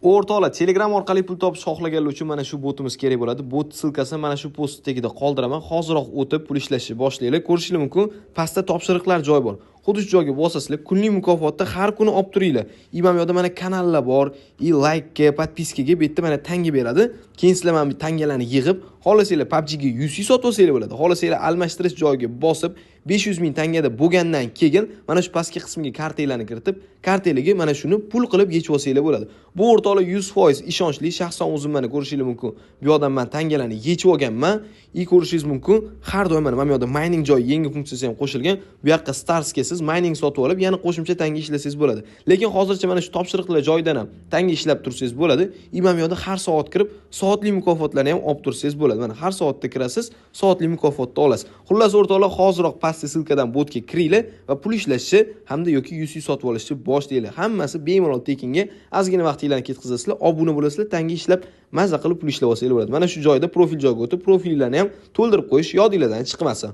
O'rtoqlar, Telegram orqali pul topish xohlaganlar uchun mana shu botimiz kerak bo'ladi. Bot silkasini mana shu post tagida qoldiraman. Hoziroq o'tib pul ishlashni boshlanglar. Ko'rishingiz mumkin, pastda topshiriqlar joy bor. Xuddi shu joyga bosasizlar, kunlik mukofotda har kuni olib turinglar. Imam yo'da mana kanallar bor, like, podpiskaga bu yerda mana tanga beradi. Keyin sizlar mana bu tangalarni yig'ib, xohlasanglar PUBG ga 100 sotib olsanglar bo'ladi. Xohlasanglar almashtirish joyiga bosib 500 ming tangada bo'lgandan keyin mana shu pastki qismga kartalarni kiritib, kartalarga mana shuni pul qilib yechib olsanglar bo'ladi. Bu o'rtoqlar 100% ishonchli. Shaxsan o'zim mana ko'rishingiz mumkin. Bu yoqdan men tangalarni yechib olganman. Ko'rishingiz mumkin. Har doim mana bu yoqda mining joyi yangi funksiyasi ham qo'shilgan. Bu yoqqa Stars'ga siz mining sotib olib, yana qo'shimcha tanga ishlasangiz bo'ladi. Lekin hozircha mana shu topshiriqlar joyidan ham tanga ishlab tursangiz bo'ladi. Imam yoqda har soat kirib, soatli mukofotlarni ham olib tursangiz bo'ladi. Mana har soatda kirasiz, soatli mukofotni olasiz. Xullas o'rtoqlar, hoziroq pastki silkadan botga kiringlar va pul ishlashni hamda yoki 100 sotib olishni boshlanglar. Hammasi bemalol tekinga. Ozgina vaqtinglarni ketkazasizlar, obuna bo'lasizlar, tanga ishlab, mazza qilib pul ishlab olsanglar bo'ladi. Mana shu joyda profil joyiga o'tib, profillarni ham to'ldirib qo'yish yodingizdan chiqmasin.